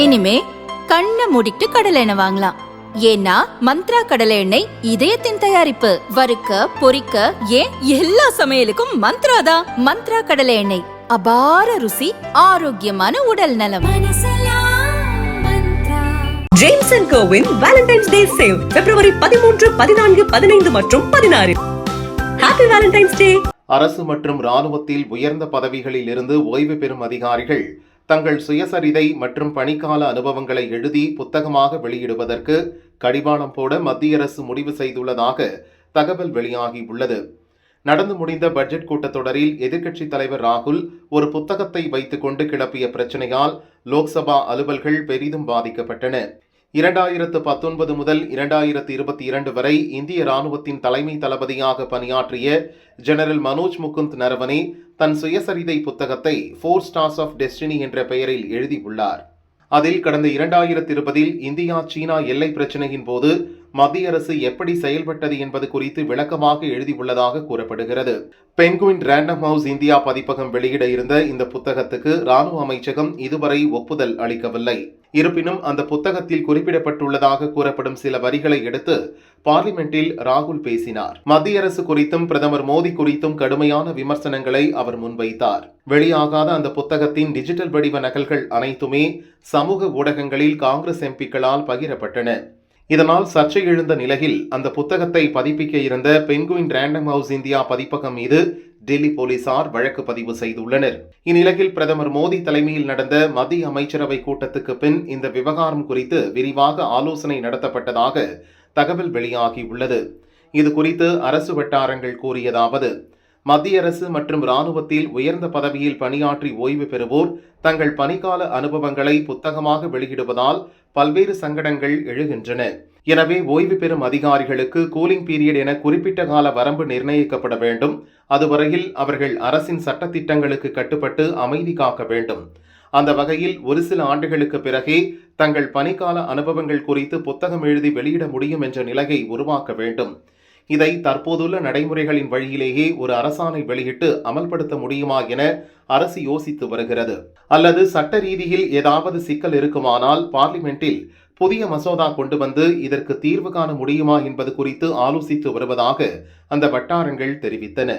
இனிமே கண்ணை மூடிட்டு கடலை எண்ணெய் வாங்கலாம். ஏன்னா மந்த்ரா கடலை எண்ணெய் இதயத்தின் தயாரிப்பு. வறுக்க பொரிக்க ஏன் எல்லா சமையலுக்கும் மந்த்ரா தான். மந்த்ரா கடலை எண்ணெய், அபார ருசி, ஆரோக்கியமான உடல் நலம். ஜேம்ஸ் அண்ட் கோவின் வேலண்டைன்ஸ் டே சேல் பிப்ரவரி 13, 14, 15 மற்றும் 16. Happy Valentine's day. அரசு மற்றும் இராணுவத்தில் உயர்ந்த பதவிகளில் இருந்து ஓய்வு பெறும் அதிகாரிகள் தங்கள் சுயசரிதை மற்றும் பணிக்கால அனுபவங்களை எழுதி புத்தகமாக வெளியிடுவதற்கு கடிவாளம் போட மத்திய அரசு முடிவு செய்துள்ளதாக தகவல் வெளியாகியுள்ளது. நடந்து முடிந்த பட்ஜெட் கூட்டத்தொடரில் எதிர்க்கட்சித் தலைவர் ராகுல் ஒரு புத்தகத்தை வைத்துக் கொண்டு கிளப்பிய பிரச்சினையால் லோக்சபா அலுவல்கள் பெரிதும் பாதிக்கப்பட்டன. 2019 முதல் 2022 வரை இந்திய இராணுவத்தின் தலைமை தளபதியாக பணியாற்றிய ஜெனரல் மனோஜ் முகுந்த் நரவனே தன் சுயசரிதை புத்தகத்தை 4 Stars of Destiny என்ற பெயரில் எழுதியுள்ளார். அதில் கடந்த 2020 இந்தியா சீனா எல்லை பிரச்சினையின் போது மத்திய அரசு எப்படி செயல்பட்டது என்பது குறித்து விளக்கமாக எழுதியுள்ளதாக கூறப்படுகிறது. பெங்குயின் ரேண்டம் ஹவுஸ் இந்தியா பதிப்பகம் வெளியிட இருந்த இந்த புத்தகத்துக்கு இராணுவ அமைச்சகம் இதுவரை ஒப்புதல் அளிக்கவில்லை. இருப்பினும் அந்த புத்தகத்தில் குறிப்பிடப்பட்டுள்ளதாக கூறப்படும் சில வரிகளை எடுத்து பார்லிமெண்டில் ராகுல் பேசினார். மத்திய அரசு குறித்தும் பிரதமர் மோடி குறித்தும் கடுமையான விமர்சனங்களை அவர் முன்வைத்தார். வெளியாகாத அந்த புத்தகத்தின் டிஜிட்டல் வடிவ நகல்கள் அனைத்துமே சமூக ஊடகங்களில் காங்கிரஸ் எம்பிக்களால் பகிரப்பட்டன. இதனால் சர்ச்சை எழுந்த நிலையில் அந்த புத்தகத்தை பதிப்பிக்க இருந்த பெங்குயின் ரேண்டம் ஹவுஸ் இந்தியா பதிப்பகம் மீது டெல்லி போலீசார் வழக்கு பதிவு செய்துள்ளனர். இந்நிலையில் பிரதமர் மோடி தலைமையில் நடந்த மத்திய அமைச்சரவை கூட்டத்துக்கு பின் இந்த விவகாரம் குறித்து விரிவாக ஆலோசனை நடத்தப்பட்டதாக தகவல் வெளியாகியுள்ளது. இது குறித்து அரசு வட்டாரங்கள் கூறியதாவது: மத்திய அரசு மற்றும் இராணுவத்தில் உயர்ந்த பதவியில் பணியாற்றி ஓய்வு பெறுவோர் தங்கள் பணிக்கால அனுபவங்களை புத்தகமாக வெளியிடுவதால் பல்வேறு சங்கடங்கள் எழுகின்றன. எனவே ஓய்வு பெறும் அதிகாரிகளுக்கு கூலிங் பீரியட் என குறிப்பிட்ட கால வரம்பு நிர்ணயிக்கப்பட வேண்டும். அதுவரையில் அவர்கள் அரசின் சட்டத்திட்டங்களுக்கு கட்டுப்பட்டு அமைதி காக்க வேண்டும். அந்த வகையில் ஒரு சில ஆண்டுகளுக்கு பிறகே தங்கள் பணிக்கால அனுபவங்கள் குறித்து புத்தகம் எழுதி வெளியிட முடியும் என்ற நிலையை உருவாக்க வேண்டும். இதை தற்போதுள்ள நடைமுறைகளின் வழியிலேயே ஒரு அரசாணை வெளியிட்டு அமல்படுத்த முடியுமா என அரசு யோசித்து வருகிறது. அல்லது சட்ட ரீதியில் ஏதாவது சிக்கல் இருக்குமானால் பார்லிமெண்டில் புதிய மசோதா கொண்டு வந்து இதற்கு தீர்வு காண முடியுமா என்பது குறித்து ஆலோசித்து வருவதாக அந்த வட்டாரங்கள் தெரிவித்தன.